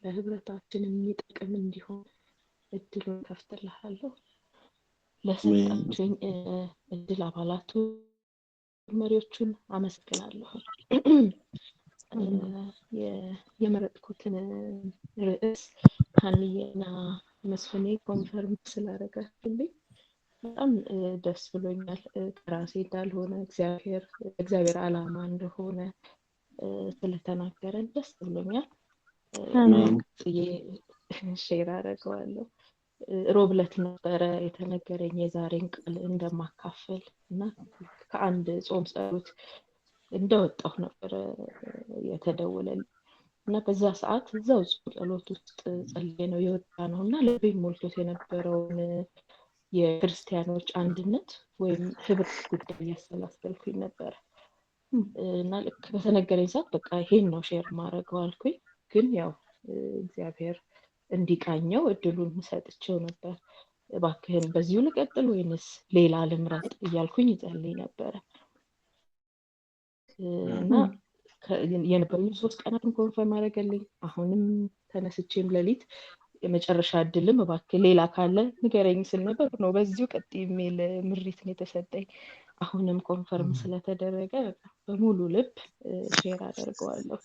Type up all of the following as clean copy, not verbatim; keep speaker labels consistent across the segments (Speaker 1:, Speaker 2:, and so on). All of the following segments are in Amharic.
Speaker 1: ለህብረታችን የሚጠቅም እንዲሆን እድሉን ከፍትልሃለሁ። ለሰጣችሁኝ እድል አባላቱ መሪዎቹን አመሰግናለሁ። የመረጥኩትን ርዕስ ሀንዬና መስፍኔ ኮንፈርም ስላደረጋችሁልኝ በጣም ደስ ብሎኛል። ከራሴ እንዳልሆነ እግዚአብሔር ዓላማ እንደሆነ ስለተናገረን ደስ ብሎኛል። ጽዬ ሼር አደርገዋለሁ። ሮብ ዕለት ነበረ የተነገረኝ የዛሬን ቃል እንደማካፈል እና ከአንድ ጾም ጸሎት እንደወጣሁ ነበረ የተደወለልኝ እና በዛ ሰዓት እዛው ጾም ጸሎት ውስጥ ጸልዬ ነው የወጣ ነው እና ልቤን ሞልቶት የነበረውን የክርስቲያኖች አንድነት ወይም ህብረት ጉዳይ እያሰላሰልኩኝ ነበረ እና ልክ በተነገረኝ ሰዓት በቃ ይሄን ነው ሼር ማድረገው አልኩኝ። ግን ያው እግዚአብሔር እንዲቃኘው እድሉን ሰጥቼው ነበር። እባክህን በዚሁ ልቀጥል ወይንስ ሌላ ልምረጥ እያልኩኝ ይጸልይ ነበረ እና የነበሩኝ 3 ቀናትን ኮንፈርም አደረገልኝ። አሁንም ተነስቼም ሌሊት የመጨረሻ እድልም እባክህ ሌላ ካለ ንገረኝ ስል ነበር ነው በዚሁ ቀጥይ የሚል ምሪት ነው የተሰጠኝ። አሁንም ኮንፈርም ስለተደረገ በሙሉ ልብ ሼር አደርገዋለሁ።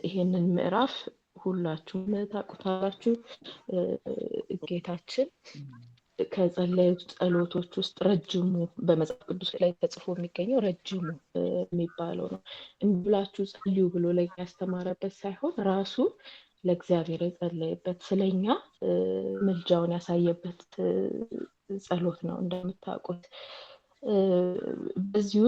Speaker 1: ይሄንን ምዕራፍ ሁላችሁም ታውቁታላችሁ። ጌታችን ከጸለዩት ጸሎቶች ውስጥ ረጅሙ በመጽሐፍ ቅዱስ ላይ ተጽፎ የሚገኘው ረጅሙ የሚባለው ነው። እንብላችሁ ጸልዩ ብሎ ላይ ያስተማረበት ሳይሆን ራሱ ለእግዚአብሔር የጸለየበት ስለኛ ምልጃውን ያሳየበት ጸሎት ነው እንደምታውቁት። በዚህ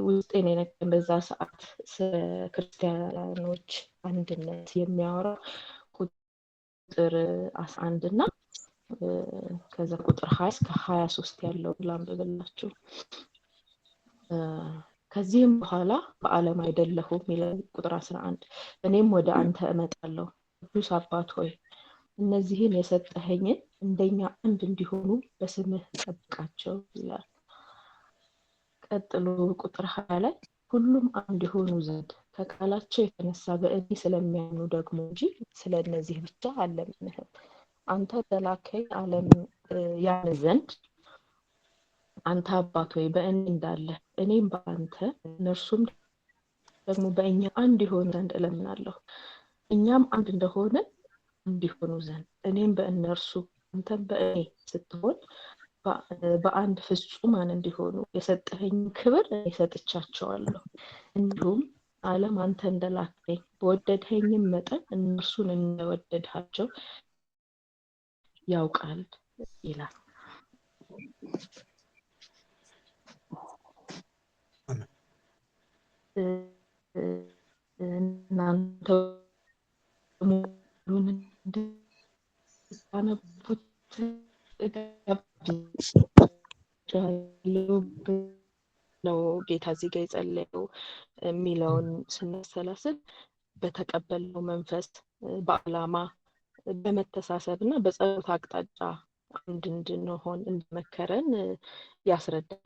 Speaker 1: ውስጤን የነቀን በዛ ሰዓት ስለ ክርስቲያኖች አንድነት የሚያወራው ቁጥር 11 እና ከዛ ቁጥር 20 እስከ 23 ያለው ላንብብላችሁ። ከዚህም በኋላ በዓለም አይደለሁም ይላል ቁጥር 11። እኔም ወደ አንተ እመጣለሁ ቅዱስ አባት ሆይ እነዚህን የሰጠኸኝን እንደኛ አንድ እንዲሆኑ በስምህ ጠብቃቸው ይላል። ቀጥሎ ቁጥር 20 ላይ ሁሉም አንድ የሆኑ ዘንድ ከቃላቸው የተነሳ በእኔ ስለሚያምኑ ደግሞ እንጂ ስለነዚህ ብቻ አልለምንህም። አንተ በላከኝ ዓለም ያምን ዘንድ አንተ አባት ሆይ በእኔ እንዳለ እኔም በአንተ እነርሱም ደግሞ በእኛ አንድ ይሆኑ ዘንድ እለምናለሁ። እኛም አንድ እንደሆነ እንዲሆኑ ዘንድ እኔም በእነርሱ አንተም በእኔ ስትሆን በአንድ ፍጹማን እንዲሆኑ የሰጠኸኝ ክብር ሰጥቻቸዋለሁ። እንዲሁም ዓለም አንተ እንደላከኝ በወደድኸኝም መጠን እነርሱን እንደወደድሃቸው ያውቃል ይላል። እናንተ ሙሉን እንድታነቡት ነው ጌታ እዚህ ጋር የጸለየው የሚለውን ስናሰላስል በተቀበልነው መንፈስ በዓላማ በመተሳሰብ እና በጸሎት አቅጣጫ አንድ እንድንሆን እንደመከረን ያስረዳል።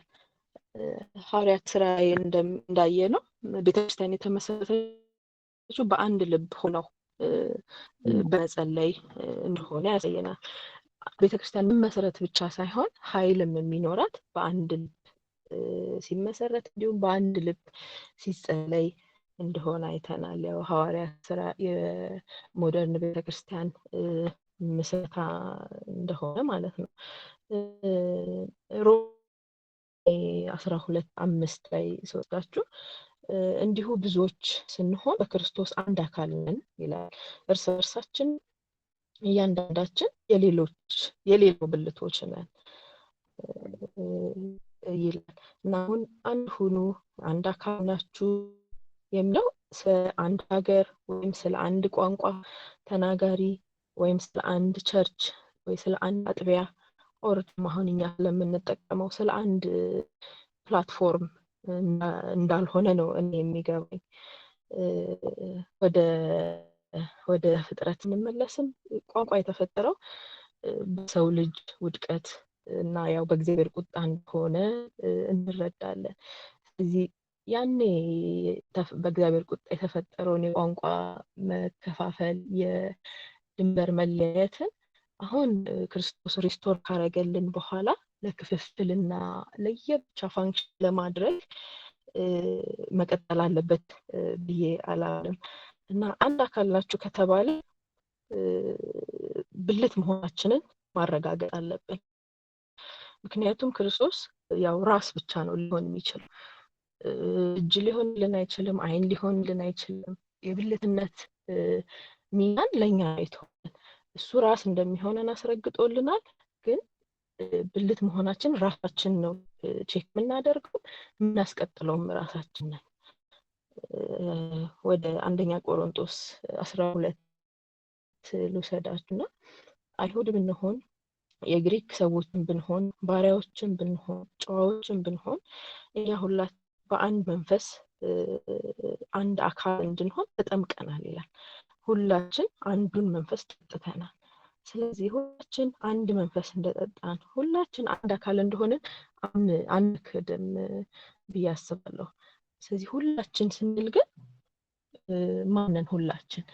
Speaker 1: ሐዋርያት ሥራ እንዳየ ነው ቤተክርስቲያን የተመሰረተችው በአንድ ልብ ሆነው በመጸለይ እንደሆነ ያሳየናል። ቤተክርስቲያን መሰረት ብቻ ሳይሆን ኃይልም የሚኖራት በአንድ ልብ ሲመሰረት እንዲሁም በአንድ ልብ ሲጸለይ እንደሆነ አይተናል። ያው ሐዋርያት ሥራ የሞደርን ቤተክርስቲያን ምስረታ እንደሆነ ማለት ነው። ሮሜ 12:5 ላይ ሲወጣችሁ እንዲሁ ብዙዎች ስንሆን በክርስቶስ አንድ አካል ነን ይላል። እርስ በርሳችን እያንዳንዳችን የሌለው ብልቶች ነን ይላል እና አሁን አንድ ሁኑ አንድ አካል ናችሁ የሚለው ስለ አንድ ሀገር ወይም ስለ አንድ ቋንቋ ተናጋሪ ወይም ስለ አንድ ቸርች ወይ ስለ አንድ አጥቢያ አሁን እኛ ስለምንጠቀመው ስለ አንድ ፕላትፎርም እንዳልሆነ ነው እኔ የሚገባኝ። ወደ ፍጥረት እንመለስም ቋንቋ የተፈጠረው በሰው ልጅ ውድቀት እና ያው በእግዚአብሔር ቁጣ እንደሆነ እንረዳለን። ስለዚህ ያኔ በእግዚአብሔር ቁጣ የተፈጠረውን የቋንቋ መከፋፈል፣ የድንበር መለያየትን አሁን ክርስቶስ ሪስቶር ካረገልን በኋላ ለክፍፍልና ለየብቻ ፋንክሽን ለማድረግ መቀጠል አለበት ብዬ አላለም። እና አንድ አካል ናችሁ ከተባለ ብልት መሆናችንን ማረጋገጥ አለብን። ምክንያቱም ክርስቶስ ያው ራስ ብቻ ነው ሊሆን የሚችለው። እጅ ሊሆንልን አይችልም፣ አይን ሊሆንልን አይችልም። የብልትነት ሚናን ለኛ አይተውልን እሱ ራስ እንደሚሆነን አስረግጦልናል። ግን ብልት መሆናችን ራሳችን ነው ቼክ የምናደርገው፣ የምናስቀጥለውም ራሳችን ነን። ወደ አንደኛ ቆሮንቶስ 12 ልውሰዳችሁና አይሁድ ብንሆን የግሪክ ሰዎችን ብንሆን ባሪያዎችን ብንሆን ጨዋዎችን ብንሆን እኛ ሁላችን በአንድ መንፈስ አንድ አካል እንድንሆን ተጠምቀናል ይላል። ሁላችን አንዱን መንፈስ ጠጥተናል። ስለዚህ ሁላችን አንድ መንፈስ እንደጠጣን ሁላችን አንድ አካል እንደሆንን አንክድም ብዬ አስባለሁ። ስለዚህ ሁላችን ስንል ግን ማንን ሁላችን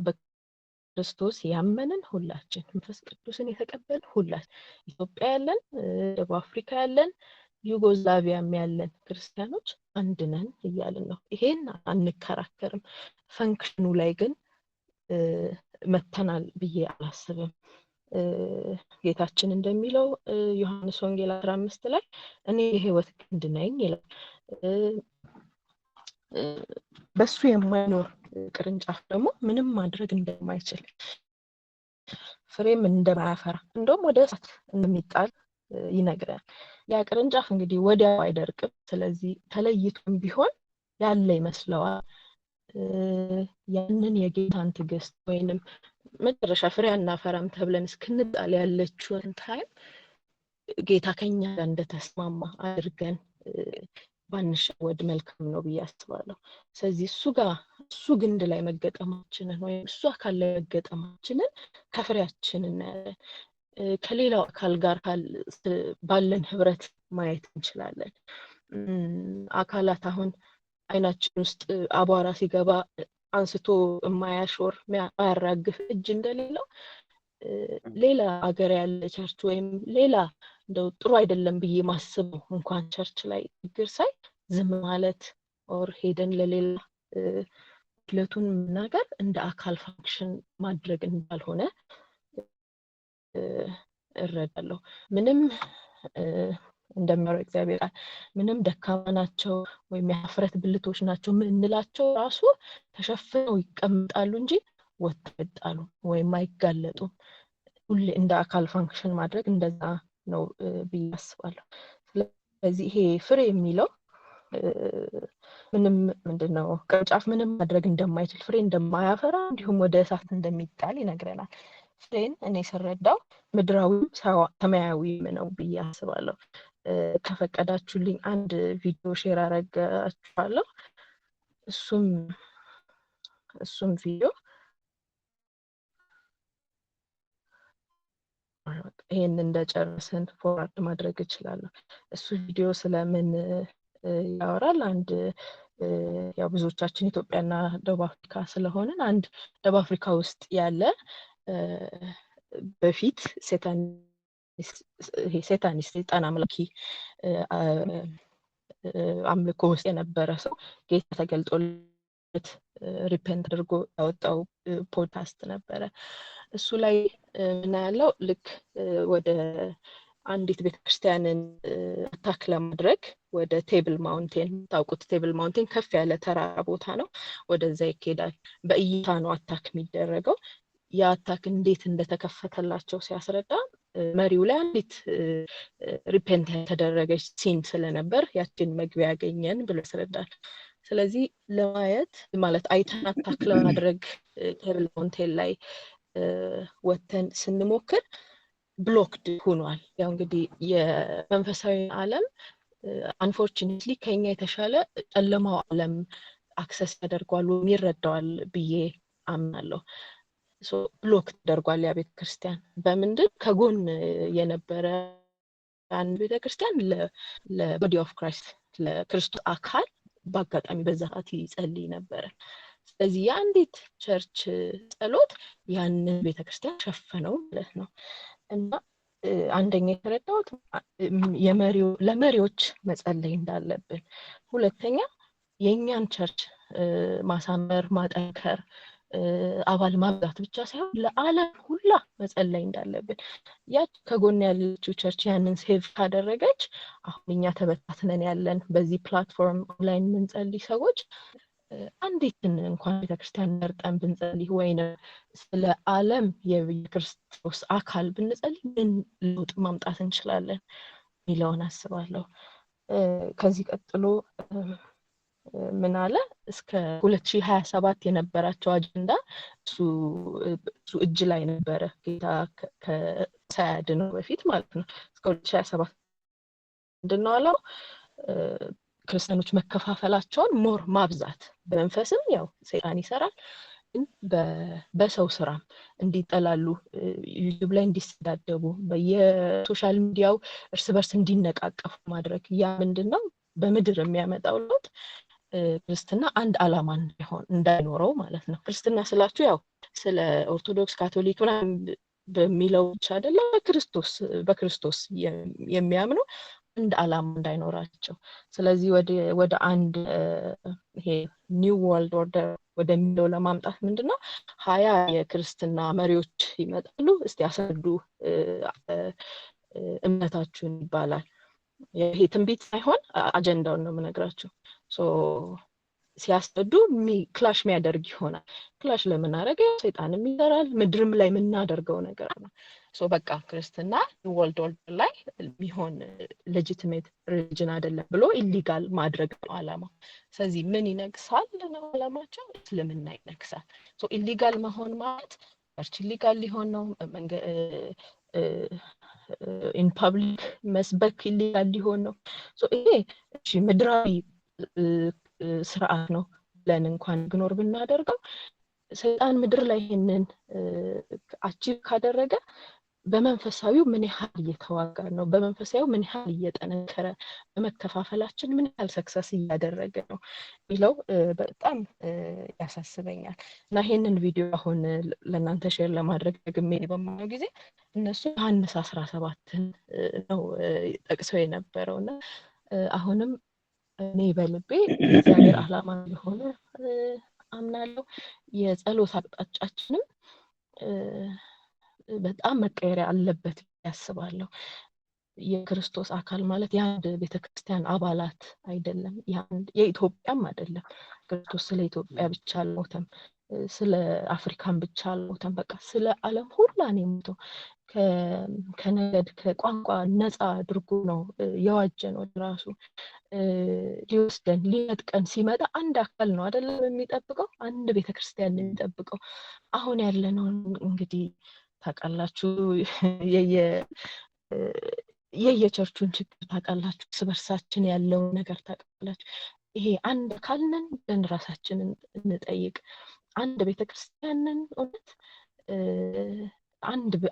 Speaker 1: በክርስቶስ ያመንን ሁላችን መንፈስ ቅዱስን የተቀበልን ሁላችን ኢትዮጵያ ያለን፣ ደቡብ አፍሪካ ያለን፣ ዩጎዝላቪያም ያለን ክርስቲያኖች አንድ ነን እያልን ነው። ይሄን አንከራከርም። ፈንክሽኑ ላይ ግን መተናል ብዬ አላስብም። ጌታችን እንደሚለው ዮሐንስ ወንጌል 15 ላይ እኔ የሕይወት ግንድ ነኝ ይላል። በሱ የማይኖር ቅርንጫፍ ደግሞ ምንም ማድረግ እንደማይችል ፍሬም እንደማያፈራ እንደውም ወደ እሳት እንደሚጣል ይነግራል። ያ ቅርንጫፍ እንግዲህ ወዲያው አይደርቅም። ስለዚህ ተለይቶም ቢሆን ያለ ይመስለዋል። ያንን የጌታን ትዕግስት ወይንም መጨረሻ ፍሬ አናፈራም ተብለን እስክንጣል ያለችውን ታይም ጌታ ከኛ ጋር እንደተስማማ አድርገን ባንሸወድ መልካም ነው ብዬ አስባለሁ። ስለዚህ እሱ ግንድ ላይ መገጠማችንን ወይም እሱ አካል ላይ መገጠማችንን ከፍሬያችን እናያለን። ከሌላው አካል ጋር ባለን ህብረት ማየት እንችላለን። አካላት አሁን አይናችን ውስጥ አቧራ ሲገባ አንስቶ የማያሾር ማያራግፍ እጅ እንደሌለው ሌላ ሀገር ያለ ቸርች ወይም ሌላ እንደው ጥሩ አይደለም ብዬ ማስበው እንኳን ቸርች ላይ ችግር ሳይ ዝም ማለት ኦር ሄደን ለሌላ ለቱን መናገር እንደ አካል ፋንክሽን ማድረግ እንዳልሆነ እረዳለሁ። ምንም እንደሚያወራው እግዚአብሔር ምንም ደካማ ናቸው ወይም የሀፍረት ብልቶች ናቸው ምንላቸው ራሱ ተሸፍነው ይቀመጣሉ እንጂ ወጥተጣሉ ወይም አይጋለጡም። ሁሌ እንደ አካል ፋንክሽን ማድረግ እንደዛ ነው ብዬ አስባለሁ። ስለዚህ ይሄ ፍሬ የሚለው ምንም ምንድነው ቅርንጫፍ ምንም ማድረግ እንደማይችል ፍሬ እንደማያፈራ እንዲሁም ወደ እሳት እንደሚጣል ይነግረናል። ፍሬን እኔ ስረዳው ምድራዊም ሰማያዊም ነው ብዬ አስባለሁ። ከፈቀዳችሁልኝ አንድ ቪዲዮ ሼር አረጋችኋለሁ። እሱም ቪዲዮ ይሄን እንደጨረስን ፎርዋርድ ማድረግ እችላለሁ። እሱ ቪዲዮ ስለምን ያወራል? አንድ ያው ብዙዎቻችን ኢትዮጵያና ደቡብ አፍሪካ ስለሆነን አንድ ደቡብ አፍሪካ ውስጥ ያለ በፊት ሴታኒስት ሰይጣን አምላኪ አምልኮ ውስጥ የነበረ ሰው ጌታ ተገልጦለት ሪፔንት አድርጎ ያወጣው ፖድካስት ነበረ። እሱ ላይ ምን ያለው ልክ ወደ አንዲት ቤተክርስቲያንን አታክ ለማድረግ ወደ ቴብል ማውንቴን ታውቁት፣ ቴብል ማውንቴን ከፍ ያለ ተራራ ቦታ ነው። ወደዛ ይኬዳል። በእይታ ነው አታክ የሚደረገው። ያ አታክ እንዴት እንደተከፈተላቸው ሲያስረዳ መሪው ላይ አንዲት ሪፔንት የተደረገች ሲን ስለነበር ያችን መግቢያ ያገኘን ብሎ ያስረዳል። ስለዚህ ለማየት ማለት አይተን አታክ ለማድረግ ቴብል ማውንቴን ላይ ወተን ስንሞክር ብሎክድ ሆኗል። ያው እንግዲህ የመንፈሳዊ ዓለም አንፎርቹኔትሊ ከኛ የተሻለ ጨለማው ዓለም አክሰስ ያደርጓል ወይም ይረዳዋል ብዬ አምናለሁ። ብሎክ ተደርጓል ያ ቤተክርስቲያን። በምንድን ከጎን የነበረ አንድ ቤተክርስቲያን ለቦዲ ኦፍ ክራይስት ለክርስቶስ አካል በአጋጣሚ በዛ ሰዓት ይጸልይ ነበረ። ስለዚህ የአንዲት ቸርች ጸሎት ያንን ቤተክርስቲያን ሸፈነው ማለት ነው። እና አንደኛ የተረዳሁት ለመሪዎች መጸለይ እንዳለብን፣ ሁለተኛ የእኛን ቸርች ማሳመር ማጠንከር አባል ማብዛት ብቻ ሳይሆን ለዓለም ሁላ መጸለይ እንዳለብን። ያች ከጎን ያለችው ቸርች ያንን ሴቭ ካደረገች አሁን እኛ ተበታትነን ያለን በዚህ ፕላትፎርም ኦንላይን የምንጸልይ ሰዎች አንዲትን እንኳን ቤተክርስቲያን መርጠን ብንጸልይ ወይም ስለ ዓለም የክርስቶስ አካል ብንጸልይ ምን ለውጥ ማምጣት እንችላለን የሚለውን አስባለሁ። ከዚህ ቀጥሎ ምን አለ እስከ 2027 የነበራቸው አጀንዳ እሱ እጅ ላይ ነበረ ጌታ ከሳያድነው በፊት ማለት ነው። እስከ 2027 ምንድነው አለው ክርስቲያኖች መከፋፈላቸውን ሞር ማብዛት፣ በመንፈስም ያው ሰይጣን ይሰራል፣ በሰው ስራም እንዲጠላሉ፣ ዩቲዩብ ላይ እንዲሰዳደቡ፣ በየሶሻል ሚዲያው እርስ በርስ እንዲነቃቀፉ ማድረግ። ያ ምንድነው በምድር የሚያመጣው ለውጥ ክርስትና አንድ ዓላማ እንዳይኖረው ማለት ነው። ክርስትና ስላችሁ ያው ስለ ኦርቶዶክስ ካቶሊክ ምናምን በሚለው ብቻ አይደለም፣ በክርስቶስ የሚያምኑ አንድ ዓላማ እንዳይኖራቸው። ስለዚህ ወደ አንድ ይሄ ኒው ወርልድ ኦርደር ወደሚለው ለማምጣት ምንድነው 20 የክርስትና መሪዎች ይመጣሉ። እስቲ አስረዱ እምነታችሁን ይባላል። ይሄ ትንቢት ሳይሆን አጀንዳውን ነው የምነግራችሁ። ሲያስረዱ ክላሽ የሚያደርግ ይሆናል። ክላሽ ለምን አደረገ? ሰይጣንም ይሰራል፣ ምድርም ላይ የምናደርገው ነገር ነው። በቃ ክርስትና ወርልድ ኦርደር ላይ የሚሆን ሌጂቲሜት ሪሊጅን አይደለም ብሎ ኢሊጋል ማድረግ ነው ዓላማው። ስለዚህ ምን ይነግሳል ነው ዓላማቸው? እስልምና ይነግሳል። ኢሊጋል መሆን ማለት ቸርች ኢሊጋል ሊሆን ነው፣ ኢን ፐብሊክ መስበክ ኢሊጋል ሊሆን ነው። ይሄ ምድራዊ ስርዓት ነው ብለን እንኳን ግኖር ብናደርገው ሰይጣን ምድር ላይ ይሄንን አቺቭ ካደረገ በመንፈሳዊው ምን ያህል እየተዋጋ ነው፣ በመንፈሳዊው ምን ያህል እየጠነከረ፣ በመከፋፈላችን ምን ያህል ሰክሰስ እያደረገ ነው የሚለው በጣም ያሳስበኛል። እና ይሄንን ቪዲዮ አሁን ለእናንተ ሼር ለማድረግ ደግሜ በማየው ጊዜ እነሱ ዮሐንስ 17 ነው ጠቅሰው የነበረው እና አሁንም እኔ በልቤ እግዚአብሔር ዓላማ የሆነ አምናለሁ። የጸሎት አቅጣጫችንም በጣም መቀየር አለበት ያስባለሁ። የክርስቶስ አካል ማለት የአንድ ቤተክርስቲያን አባላት አይደለም፣ የኢትዮጵያም አይደለም። ክርስቶስ ስለ ኢትዮጵያ ብቻ አልሞተም፣ ስለ አፍሪካን ብቻ አልሞተም። በቃ ስለ ዓለም ሁላ ነው የሞተው። ከነገድ ከቋንቋ ነፃ አድርጎ ነው የዋጀን ወደ ራሱ። ሊወስደን ሊነጥቀን ሲመጣ አንድ አካል ነው አይደለም የሚጠብቀው፣ አንድ ቤተክርስቲያን ነው የሚጠብቀው። አሁን ያለነው እንግዲህ ታውቃላችሁ፣ የየቸርቹን ችግር ታውቃላችሁ፣ እርስ በርሳችን ያለውን ነገር ታውቃላችሁ። ይሄ አንድ አካል ነን ብለን ራሳችንን እንጠይቅ። አንድ ቤተክርስቲያንን እውነት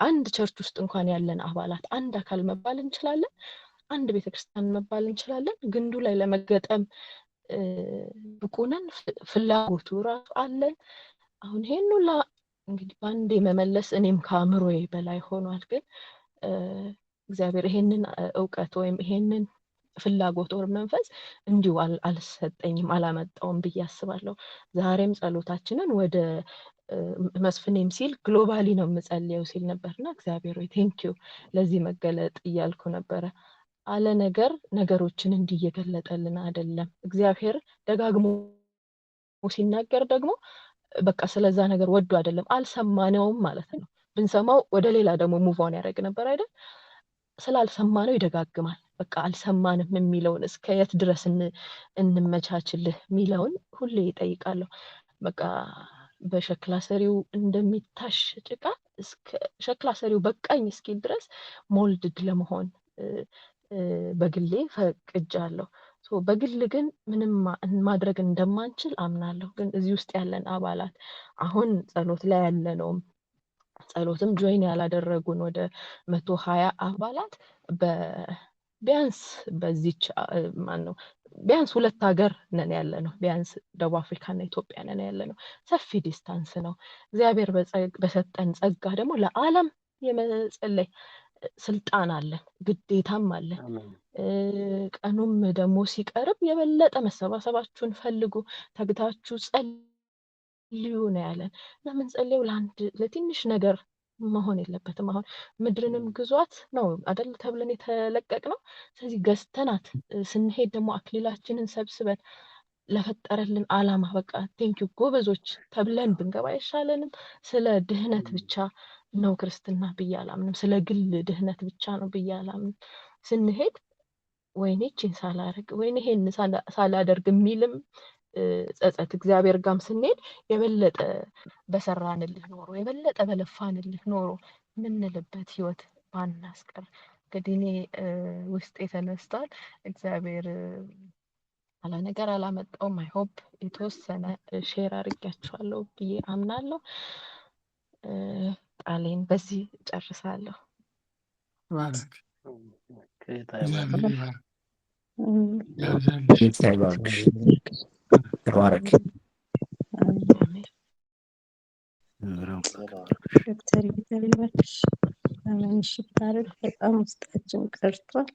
Speaker 1: አንድ ቸርች ውስጥ እንኳን ያለን አባላት አንድ አካል መባል እንችላለን፣ አንድ ቤተክርስቲያን መባል እንችላለን። ግንዱ ላይ ለመገጠም ብቁ ነን? ፍላጎቱ ራሱ አለን? አሁን ይሄን ሁላ እንግዲህ በአንዴ መመለስ እኔም ከአእምሮዬ በላይ ሆኗል። ግን እግዚአብሔር ይሄንን እውቀት ወይም ይሄንን ፍላጎት ወር መንፈስ እንዲሁ አልሰጠኝም አላመጣውም ብዬ አስባለሁ። ዛሬም ጸሎታችንን ወደ መስፍኔም ሲል ግሎባሊ ነው የምጸልየው ሲል ነበርና እግዚአብሔር ሆይ ቴንኪው ለዚህ መገለጥ እያልኩ ነበረ። አለ ነገሮችን እንዲየገለጠልን አይደለም። እግዚአብሔር ደጋግሞ ሲናገር ደግሞ በቃ ስለዛ ነገር ወዶ አይደለም፣ አልሰማነውም ማለት ነው። ብንሰማው ወደ ሌላ ደግሞ ሙቭ ኦን ያደርግ ነበር አይደል? ስላልሰማነው ይደጋግማል። በቃ አልሰማንም የሚለውን እስከ የት ድረስ እንመቻችልህ የሚለውን ሁሌ ይጠይቃለሁ። በቃ በሸክላ ሰሪው እንደሚታሽ ጭቃ እስከ ሸክላ ሰሪው በቃኝ እስኪል ድረስ ሞልድድ ለመሆን በግሌ ፈቅጃለሁ። በግል ግን ምንም ማድረግ እንደማንችል አምናለሁ። ግን እዚህ ውስጥ ያለን አባላት አሁን ጸሎት ላይ ያለነውም ጸሎትም ጆይን ያላደረጉን ወደ 120 አባላት ቢያንስ በዚች ማነው ቢያንስ ሁለት ሀገር ነን ያለነው ቢያንስ ደቡብ አፍሪካና ኢትዮጵያ ነን ያለነው ሰፊ ዲስታንስ ነው እግዚአብሔር በሰጠን ጸጋ ደግሞ ለዓለም የመጸለይ ስልጣን አለን ግዴታም አለን ቀኑም ደግሞ ሲቀርብ የበለጠ መሰባሰባችሁን ፈልጉ ተግታችሁ ጸልዩ ነው ያለን ለምን ጸልዩ ለትንሽ ነገር መሆን የለበትም አሁን ምድርንም ግዟት ነው አይደል ተብለን የተለቀቅነው ስለዚህ ገዝተናት ስንሄድ ደግሞ አክሊላችንን ሰብስበን ለፈጠረልን ዓላማ በቃ ቴንኪው ጎበዞች ተብለን ብንገባ ይሻለንም ስለ ድህነት ብቻ ነው ክርስትና ብያላምንም ስለ ግል ድህነት ብቻ ነው ብያላምንም ስንሄድ ወይኔችን ሳላደርግ ወይኔ ይሄን ሳላደርግ የሚልም ጸጸት እግዚአብሔር ጋም ስንሄድ የበለጠ በሰራንልህ ኖሮ የበለጠ በለፋንልህ ኖሮ ምንልበት ህይወት ባናስቀር እንግዲህ እኔ ውስጥ የተነስቷል እግዚአብሔር አላ ነገር አላመጣውም አይ ሆፕ የተወሰነ ሼር አድርጋችኋለሁ ብዬ አምናለሁ ቃሌን በዚህ ጨርሳለሁ
Speaker 2: ባረክ
Speaker 3: ተባረክ
Speaker 4: ዶክተር ይተባረክ አሜን። እሺ ታሪክ በጣም ውስጣችን ቀርቷል።